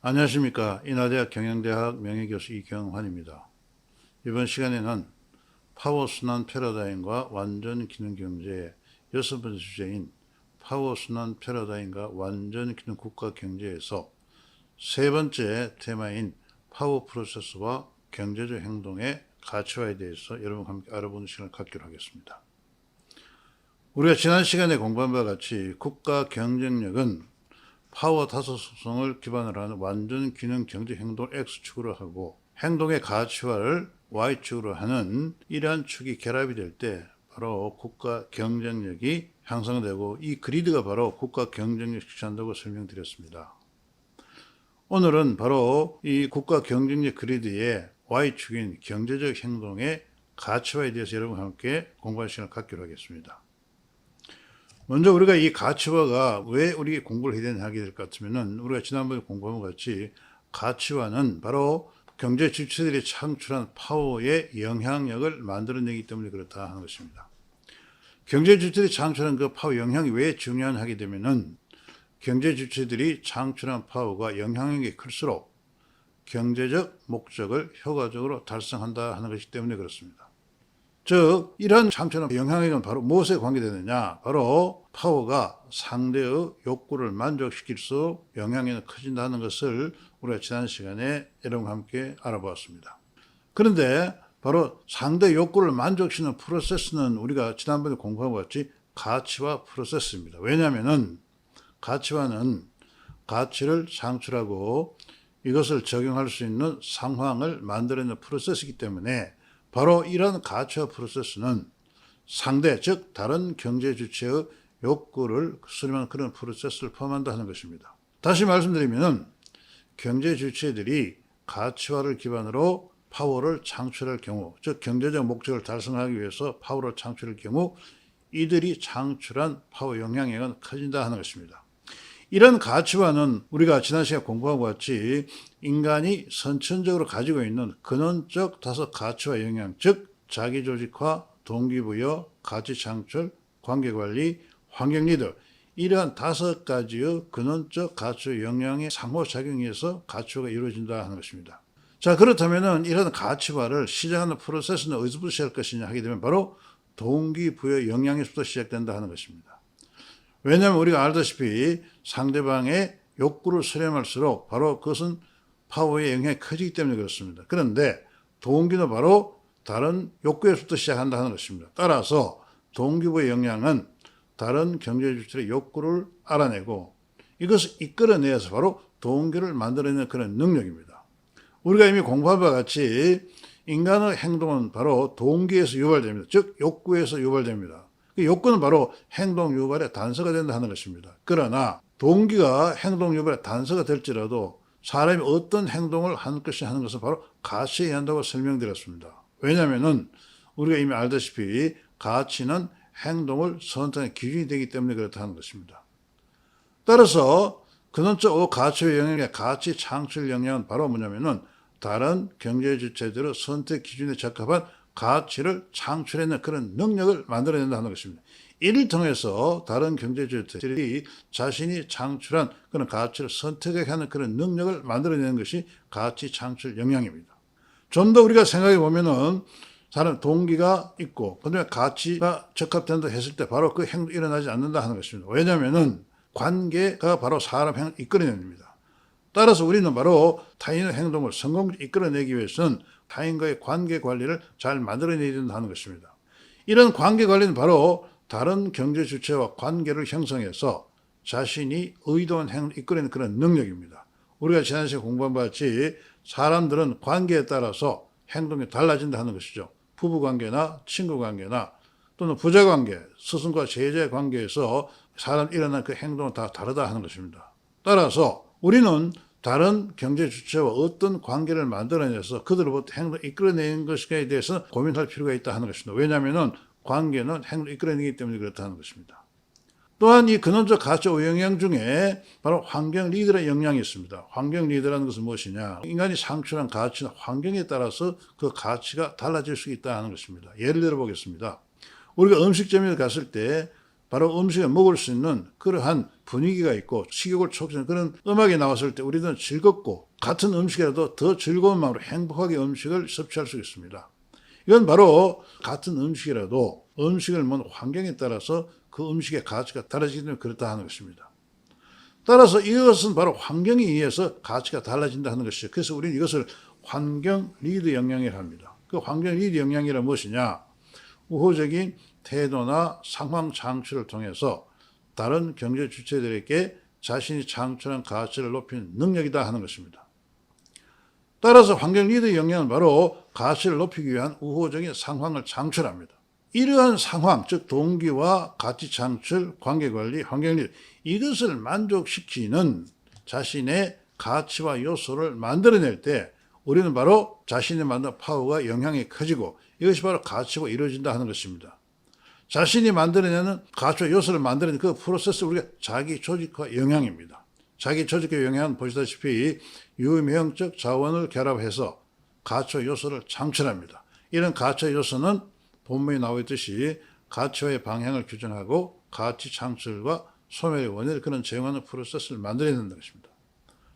안녕하십니까. 인하대학 경영대학 명예교수 이경환입니다. 이번 시간에는 파워순환 패러다임과 완전 기능 경제의 6번째 주제인 파워순환 패러다임과 완전 기능 국가 경제에서 세 번째 테마인 파워 프로세스와 경제적 행동의 가치화에 대해서 여러분과 함께 알아보는 시간을 갖기로 하겠습니다. 우리가 지난 시간에 공부한 바와 같이 국가 경쟁력은 파워 다섯 속성을 기반으로 하는 완전 기능 경제 행동을 X축으로 하고 행동의 가치화를 Y축으로 하는 이러한 축이 결합이 될 때 바로 국가 경쟁력이 향상되고 이 그리드가 바로 국가 경쟁력 실현한다고 설명드렸습니다. 오늘은 바로 이 국가 경쟁력 그리드의 Y축인 경제적 행동의 가치화에 대해서 여러분과 함께 공부할 시간을 갖기로 하겠습니다. 먼저 우리가 이 가치화가 왜 우리 공부를 해야 되냐 하게 될 것 같으면은 우리가 지난번에 공부한 것 같이 가치화는 바로 경제 주체들이 창출한 파워의 영향력을 만들어내기 때문에 그렇다 하는 것입니다. 경제 주체들이 창출한 그 파워 영향이 왜 중요하냐 하게 되면은 경제 주체들이 창출한 파워가 영향력이 클수록 경제적 목적을 효과적으로 달성한다 하는 것이기 때문에 그렇습니다. 즉 이러한 창출한 영향력은 바로 무엇에 관계되느냐? 바로 파워가 상대의 욕구를 만족시킬수록 영향력이 커진다는 것을 우리가 지난 시간에 여러분과 함께 알아보았습니다. 그런데 바로 상대 욕구를 만족시키는 프로세스는 우리가 지난번에 공부한 것 같이 가치화 프로세스입니다. 왜냐하면 가치화는 가치를 창출하고 이것을 적용할 수 있는 상황을 만들어내는 프로세스이기 때문에 바로 이런 가치화 프로세스는 상대, 즉 다른 경제 주체의 욕구를 수렴하는 그런 프로세스를 포함한다 하는 것입니다. 다시 말씀드리면 경제 주체들이 가치화를 기반으로 파워를 창출할 경우, 즉 경제적 목적을 달성하기 위해서 파워를 창출할 경우 이들이 창출한 파워 영향력은 커진다 하는 것입니다. 이런 가치화는 우리가 지난 시간에 공부한 것 같이 인간이 선천적으로 가지고 있는 근원적 다섯 가치화 영향, 즉 자기조직화, 동기부여, 가치창출, 관계관리, 환경리더 이러한 다섯 가지의 근원적 가치화 영향의 상호작용에 의해서 가치화가 이루어진다 하는 것입니다. 자, 그렇다면 이런 가치화를 시작하는 프로세스는 어디서부터 시작할 것이냐 하게 되면 바로 동기부여 영향에서부터 시작된다 하는 것입니다. 왜냐하면 우리가 알다시피 상대방의 욕구를 수렴할수록 바로 그것은 파워의 영향이 커지기 때문에 그렇습니다. 그런데 동기는 바로 다른 욕구에서부터 시작한다 하는 것입니다. 따라서 동기부의 영향은 다른 경제주체의 욕구를 알아내고 이것을 이끌어내서 바로 동기를 만들어내는 그런 능력입니다. 우리가 이미 공부한 바와 같이 인간의 행동은 바로 동기에서 유발됩니다. 즉 욕구에서 유발됩니다. 욕구는 바로 행동 유발의 단서가 된다 하는 것입니다. 그러나 동기가 행동 유발의 단서가 될지라도 사람이 어떤 행동을 할 것이 하는 것은 바로 가치에 의한다고 설명드렸습니다. 왜냐하면 우리가 이미 알다시피 가치는 행동을 선택하는 기준이 되기 때문에 그렇다는 것입니다. 따라서 근원적 가치의 영향의 가치 창출 영향은 바로 뭐냐면은 다른 경제 주체들의 선택 기준에 적합한 가치를 창출해내는 그런 능력을 만들어낸다 하는 것입니다. 이를 통해서 다른 경제주체들이 자신이 창출한 그런 가치를 선택하는 그런 능력을 만들어내는 것이 가치 창출 영향입니다. 좀 더 우리가 생각해 보면은 사람 동기가 있고 그다음에 가치가 적합된다 했을 때 바로 그 행동이 일어나지 않는다 하는 것입니다. 왜냐하면은 관계가 바로 사람 행동을 이끌어냅니다. 따라서 우리는 바로 타인의 행동을 성공적으로 이끌어내기 위해서는 타인과의 관계 관리를 잘 만들어내야 된다는 것입니다. 이런 관계 관리는 바로 다른 경제 주체와 관계를 형성해서 자신이 의도한 행동을 이끌어내는 그런 능력입니다. 우리가 지난 시간에 공부한 바와 같이 사람들은 관계에 따라서 행동이 달라진다 하는 것이죠. 부부관계나 친구관계나 또는 부자관계, 스승과 제자의 관계에서 사람 일어나는 그 행동은 다 다르다 하는 것입니다. 따라서 우리는 다른 경제 주체와 어떤 관계를 만들어내서 그들로부터 행동을 이끌어내는 것에 대해서 고민할 필요가 있다 하는 것입니다. 왜냐하면 관계는 행동을 이끌어내기 때문에 그렇다는 것입니다. 또한 이 근원적 가치와 영향 중에 바로 환경 리더의 영향이 있습니다. 환경 리더라는 것은 무엇이냐? 인간이 창출한 가치는 환경에 따라서 그 가치가 달라질 수 있다 하는 것입니다. 예를 들어 보겠습니다. 우리가 음식점에 갔을 때 바로 음식을 먹을 수 있는 그러한 분위기가 있고 식욕을 촉진하는 그런 음악이 나왔을 때 우리는 즐겁고 같은 음식이라도 더 즐거운 마음으로 행복하게 음식을 섭취할 수 있습니다. 이건 바로 같은 음식이라도 음식을 먹는 환경에 따라서 그 음식의 가치가 달라지기 때문에 그렇다 하는 것입니다. 따라서 이것은 바로 환경에 의해서 가치가 달라진다 하는 것이죠. 그래서 우리는 이것을 환경 리드 영향이라고 합니다. 그 환경 리드 영향이란 무엇이냐? 우호적인 태도나 상황 창출을 통해서 다른 경제 주체들에게 자신이 창출한 가치를 높이는 능력이다 하는 것입니다. 따라서 환경 리더 영향은 바로 가치를 높이기 위한 우호적인 상황을 창출합니다. 이러한 상황, 즉 동기와 가치 창출, 관계관리, 환경 리더 이것을 만족시키는 자신의 가치와 요소를 만들어낼 때 우리는 바로 자신이 만든 파워가 영향이 커지고 이것이 바로 가치가 이루어진다 하는 것입니다. 자신이 만들어내는 가치와 요소를 만들어내는 그 프로세스 우리가 자기 조직화 영향입니다. 자기 조직화 영향은 보시다시피 유명적 자원을 결합해서 가치와 요소를 창출합니다. 이런 가치와 요소는 본문에 나와 있듯이 가치와의 방향을 규정하고 가치 창출과 소멸의 원인을 그런 제공하는 프로세스를 만들어내는 것입니다.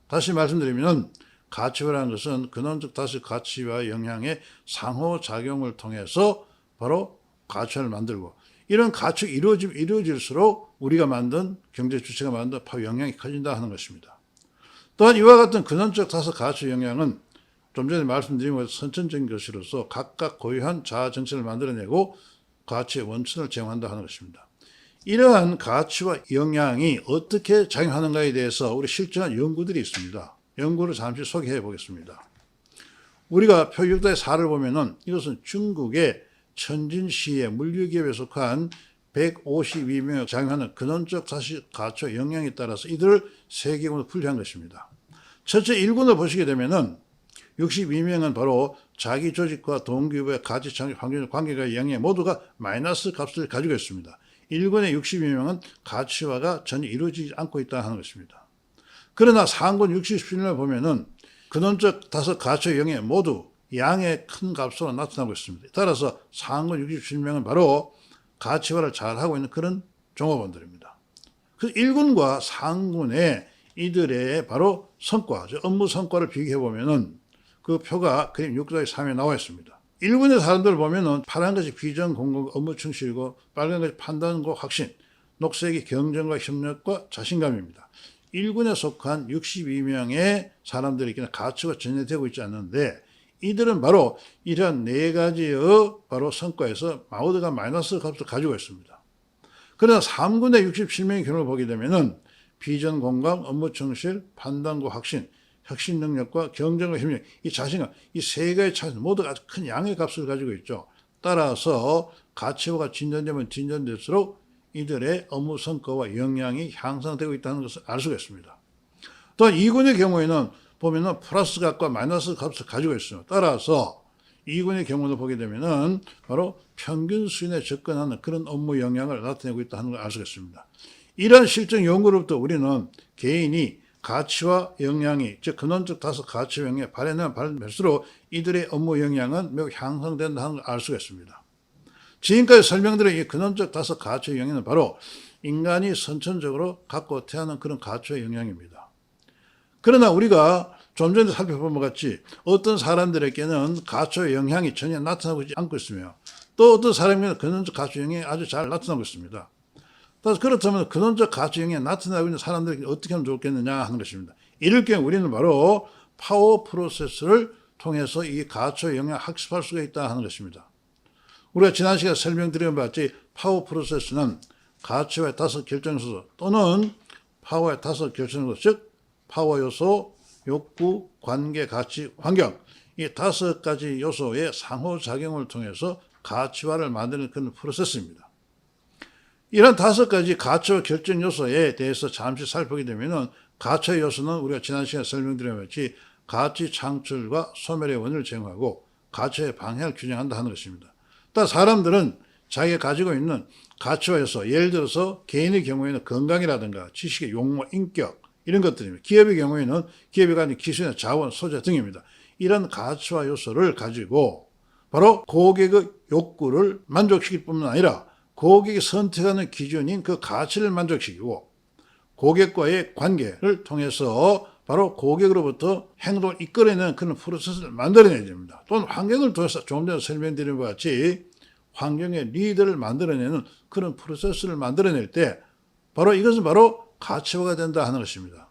다시 말씀드리면 가치화라는 것은 근원적 다시 가치와 영향의 상호작용을 통해서 바로 가치화를 만들고 이런 가치가 이루어질수록 우리가 만든 경제 주체가 만든 영향이 커진다 하는 것입니다. 또한 이와 같은 근원적 다섯 가치 영향은 좀 전에 말씀드린 것처럼 선천적인 것으로서 각각 고유한 자아 정체를 만들어내고 가치의 원천을 제공한다 하는 것입니다. 이러한 가치와 영향이 어떻게 작용하는가에 대해서 우리 실증한 연구들이 있습니다. 연구를 잠시 소개해 보겠습니다. 우리가 표 6의 4를 보면은 이것은 중국의 천진시의 물류기업에 속한 152명이 작용하는 근원적 가치와 영향에 따라서 이들을 세 개군으로 분류한 것입니다. 첫째 1군을 보시게 되면은 62명은 바로 자기 조직과 동기부의 가치 창출 환경 관계가 영향 모두가 마이너스 값을 가지고 있습니다. 1군의 62명은 가치화가 전혀 이루어지지 않고 있다 하는 것입니다. 그러나 상군 67명을 보면은 근원적 다섯 가치와 영향 모두 양의 큰 값으로 나타나고 있습니다. 따라서 상군 67명은 바로 가치화를 잘하고 있는 그런 종업원들입니다. 그 1군과 상군의 이들의 바로 성과, 업무 성과를 비교해보면은 그 표가 그림 6-3에 나와 있습니다. 1군의 사람들을 보면은 파란 것이 비전 공공 업무 충실이고 빨간 것이 판단과 확신, 녹색이 경쟁과 협력과 자신감입니다. 1군에 속한 62명의 사람들에게는 가치가 전혀 되고 있지 않는데 이들은 바로 이러한 네 가지의 바로 성과에서 모두가 마이너스 값을 가지고 있습니다. 그러나 3군의 67명의 경우를 보게 되면은 비전 공감, 업무 충실, 판단과 확신, 혁신 능력과 경쟁과 협력, 이 자신감, 이 세 가지 차이 모두 아주 큰 양의 값을 가지고 있죠. 따라서 가치화가 진전되면 진전될수록 이들의 업무 성과와 역량이 향상되고 있다는 것을 알 수가 있습니다. 또한 2군의 경우에는 보면은 플러스 값과 마이너스 값을 가지고 있습니다. 따라서 2군의 경우를 보게 되면은 바로 평균 수준에 접근하는 그런 업무 역량을 나타내고 있다 하는 걸 알 수가 있습니다. 이러한 실증 연구로부터 우리는 개인이 가치와 역량이 즉 근원적 다섯 가치와 역량이 발현할수록 이들의 업무 역량은 매우 향상된다 하는 걸 알 수가 있습니다. 지금까지 설명드린 이 근원적 다섯 가치와 역량은 바로 인간이 선천적으로 갖고 태어난 그런 가치와 역량입니다. 그러나 우리가 좀 전에 살펴본 것 같이 어떤 사람들에게는 가치와 영향이 전혀 나타나고 있지 않고 있으며 또 어떤 사람에게는 근원적 가치와 영향이 아주 잘 나타나고 있습니다. 따라서 그렇다면 근원적 가치와 영향이 나타나고 있는 사람들에게 어떻게 하면 좋겠느냐 하는 것입니다. 이럴 경우 우리는 바로 파워 프로세스를 통해서 이 가치와 영향을 학습할 수가 있다 하는 것입니다. 우리가 지난 시간에 설명드린 바 같이 파워 프로세스는 가치와의 다섯 결정요소 또는 파워의 다섯 결정요소 즉 파워 요소, 욕구, 관계, 가치, 환경 이 다섯 가지 요소의 상호작용을 통해서 가치화를 만드는 그런 프로세스입니다. 이런 다섯 가지 가치화 결정 요소에 대해서 잠시 살펴보게 되면은 가치화 요소는 우리가 지난 시간에 설명드린 것이 가치 창출과 소멸의 원인을 제공하고 가치의 방향을 규정한다 하는 것입니다. 또 사람들은 자기가 가지고 있는 가치화 요소, 예를 들어서 개인의 경우에는 건강이라든가 지식의 용모, 인격 이런 것들입니다. 기업의 경우에는 기업이 가진 기술이나 자원, 소재 등입니다. 이런 가치화 요소를 가지고 바로 고객의 욕구를 만족시킬 뿐만 아니라 고객이 선택하는 기준인 그 가치를 만족시키고 고객과의 관계를 통해서 바로 고객으로부터 행동을 이끌어내는 그런 프로세스를 만들어내야 됩니다. 또는 환경을 통해서 조금 전에 설명드린 것 같이 환경의 리더를 만들어내는 그런 프로세스를 만들어낼 때 바로 이것은 바로 가치화가 된다 하는 것입니다.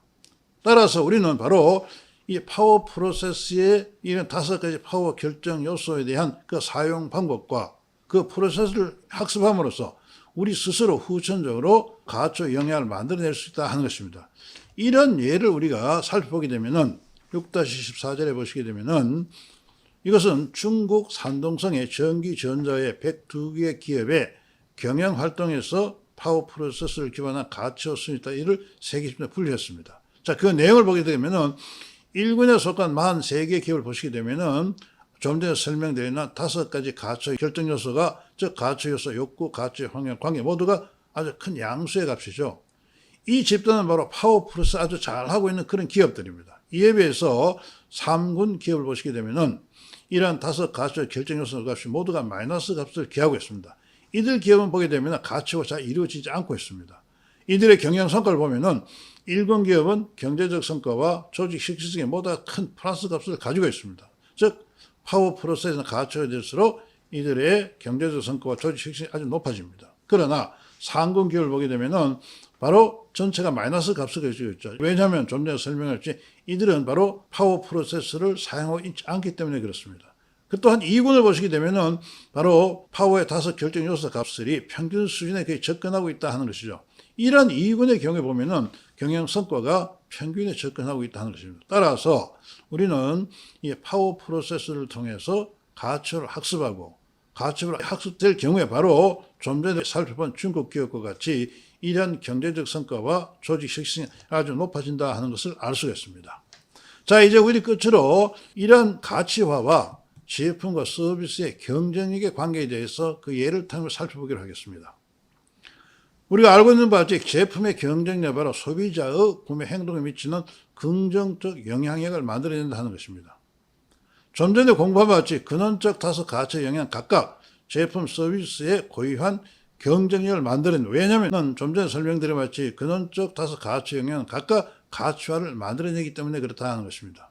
따라서 우리는 바로 이 파워 프로세스의 이런 5가지 파워 결정 요소에 대한 그 사용 방법과 그 프로세스를 학습함으로써 우리 스스로 후천적으로 가치와 영향을 만들어낼 수 있다 하는 것입니다. 이런 예를 우리가 살펴보게 되면은 6-14절에 보시게 되면은 이것은 중국 산동성의 전기전자의 102개 기업의 경영활동에서 파워 프로세스를 기반한 가치와 순위다 이를 3개쯤에 분류했습니다. 자, 그 내용을 보게 되면은 1군에 속한 43개 기업을 보시게 되면은 좀 전에 설명드린 5가지 가치 결정 요소가 즉 가치 요소, 욕구, 가치, 환경, 관계 모두가 아주 큰 양수의 값이죠. 이 집단은 바로 파워 프로세스 아주 잘하고 있는 그런 기업들입니다. 이에 비해서 3군 기업을 보시게 되면은 이러한 5가지 결정 요소 값이 모두가 마이너스 값을 기하고 있습니다. 이들 기업은 보게 되면 가치가 잘 이루어지지 않고 있습니다. 이들의 경영 성과를 보면은 1군 기업은 경제적 성과와 조직 실질성에 모두 큰 플러스 값을 가지고 있습니다. 즉 파워 프로세스는 가치가 될수록 이들의 경제적 성과와 조직 실질성이 아주 높아집니다. 그러나 상군 기업을 보게 되면은 바로 전체가 마이너스 값을 가지고 있죠. 왜냐하면 좀 전에 설명했지 이들은 바로 파워 프로세스를 사용하고 있지 않기 때문에 그렇습니다. 그 또한 2군을 보시게 되면은 바로 파워의 5 결정 요소 값들이 평균 수준에 거의 접근하고 있다 하는 것이죠. 이런 2군의 경우에 보면은 경영 성과가 평균에 접근하고 있다 하는 것입니다. 따라서 우리는 이 파워 프로세스를 통해서 가치를 학습하고 가치를 학습될 경우에 바로 좀 전에 살펴본 중국 기업과 같이 이러한 경제적 성과와 조직 실질성이 아주 높아진다 하는 것을 알 수가 있습니다. 자, 이제 우리 끝으로 이러한 가치화와 제품과 서비스의 경쟁력의 관계에 대해서 그 예를 통해 살펴보기로 하겠습니다. 우리가 알고 있는 바와 같이 제품의 경쟁력은 바로 소비자의 구매 행동에 미치는 긍정적 영향력을 만들어낸다 하는 것입니다. 좀 전에 공부한 바와 같이 근원적 5가치 영향 각각 제품 서비스에 고유한 경쟁력을 만들어낸다. 왜냐하면 좀 전에 설명드린 바와 같이 근원적 5가치 영향은 각각 가치화를 만들어내기 때문에 그렇다 하는 것입니다.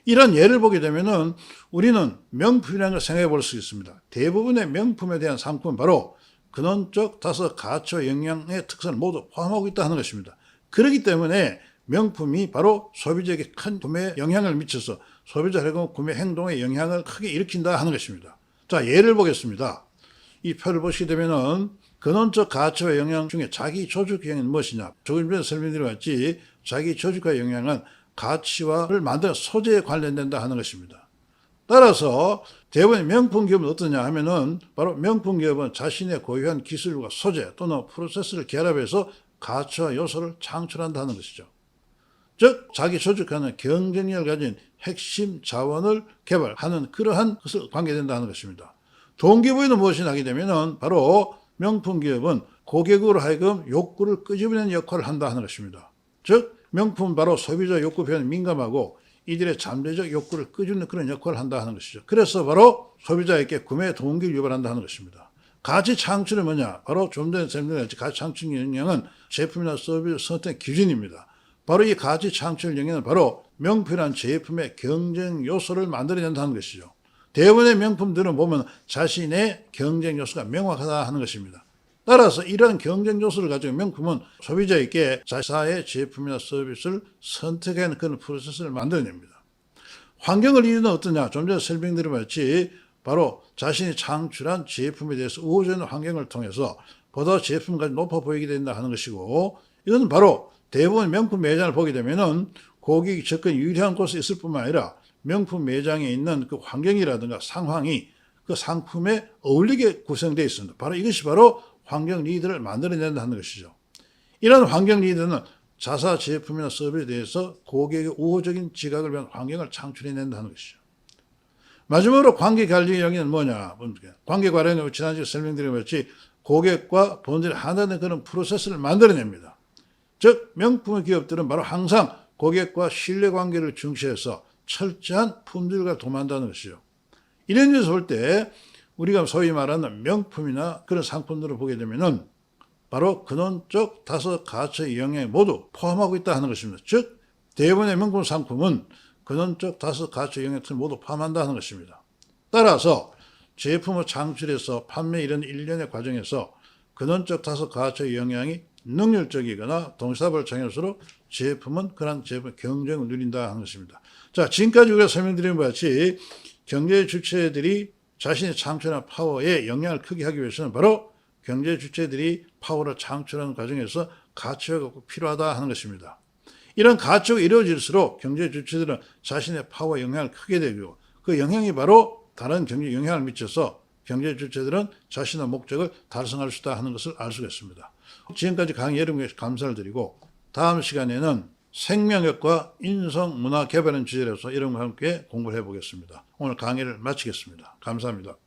이런 예를 보게 되면은 우리는 명품이라는 걸 생각해 볼 수 있습니다. 대부분의 명품에 대한 상품은 바로 근원적 5가치와 영향의 특성을 모두 포함하고 있다 하는 것입니다. 그렇기 때문에 명품이 바로 소비자에게 큰 구매 영향을 미쳐서 소비자 구매 행동에 영향을 크게 일으킨다 하는 것입니다. 자, 예를 보겠습니다. 이 표를 보시게 되면은 근원적 가치와 영향 중에 자기 조직 영향은 무엇이냐? 조금 전에 설명드린 것 같이 자기 조직과 영향은 가치화를 만드는 소재에 관련된다 하는 것입니다. 따라서 대부분의 명품 기업은 어떠냐 하면은 바로 명품 기업은 자신의 고유한 기술과 소재 또는 프로세스를 결합해서 가치화 요소를 창출한다 하는 것이죠. 즉 자기 조직하는 경쟁력을 가진 핵심 자원을 개발하는 그러한 것을 관계된다 하는 것입니다. 동기부여는 무엇이냐 하게 되면은 바로 명품 기업은 고객으로 하여금 욕구를 끄집어내는 역할을 한다 하는 것입니다. 즉 명품은 바로 소비자 욕구 표현에 민감하고 이들의 잠재적 욕구를 끄집는 그런 역할을 한다 하는 것이죠. 그래서 바로 소비자에게 구매 동기를 유발한다 하는 것입니다. 가치 창출은 뭐냐? 바로 좀 전에 설명드렸지 가치 창출 영향은 제품이나 서비스 선택 기준입니다. 바로 이 가치 창출 영향은 바로 명품이라는 제품의 경쟁 요소를 만들어낸다는 것이죠. 대부분의 명품들은 보면 자신의 경쟁 요소가 명확하다 하는 것입니다. 따라서 이러한 경쟁 요소를 가지고 명품은 소비자에게 자사의 제품이나 서비스를 선택하는 그런 프로세스를 만들어냅니다. 환경을 이유는 어떠냐? 좀 전에 설명드린 것 같이 바로 자신이 창출한 제품에 대해서 우호적인 환경을 통해서 보다 제품까지 높아 보이게 된다 하는 것이고 이것은 바로 대부분 명품 매장을 보게 되면은 고객이 접근 유리한 곳에 있을 뿐만 아니라 명품 매장에 있는 그 환경이라든가 상황이 그 상품에 어울리게 구성되어 있습니다. 바로 이것이 바로 환경 리더를 만들어낸다 하는 것이죠. 이런 환경 리더는 자사 제품이나 서비스에 대해서 고객의 우호적인 지각을 위한 환경을 창출해낸다 하는 것이죠. 마지막으로 관계관리 영역은 뭐냐? 관계관리는 지난주에 설명드린 것 같이 고객과 본질이 하나된 그런 프로세스를 만들어냅니다. 즉 명품 기업들은 바로 항상 고객과 신뢰관계를 중시해서 철저한 품질과 도모한다는 것이죠. 이런 점에서 볼 때 우리가 소위 말하는 명품이나 그런 상품들을 보게 되면은 바로 근원적 5가치의 영향이 모두 포함하고 있다 하는 것입니다. 즉 대부분의 명품 상품은 근원적 5가치의 영향을 모두 포함한다 하는 것입니다. 따라서 제품을 창출해서 판매 이런 일련의 과정에서 근원적 5가치의 영향이 능률적이거나 동시다발적일수록 제품은 그런 제품의 경쟁을 누린다 하는 것입니다. 자, 지금까지 우리가 설명드린 바와 같이 경제 주체들이 자신의 창출한 파워에 영향을 크게 하기 위해서는 바로 경제 주체들이 파워를 창출하는 과정에서 가치가 꼭 필요하다 하는 것입니다. 이런 가치가 이루어질수록 경제 주체들은 자신의 파워에 영향을 크게 되고 그 영향이 바로 다른 경제에 영향을 미쳐서 경제 주체들은 자신의 목적을 달성할 수 있다 하는 것을 알 수가 있습니다. 지금까지 강의 여러분께 감사를 드리고 다음 시간에는 생명력과 인성 문화 개발의 주제로서 여러분과 함께 공부를 해보겠습니다. 오늘 강의를 마치겠습니다. 감사합니다.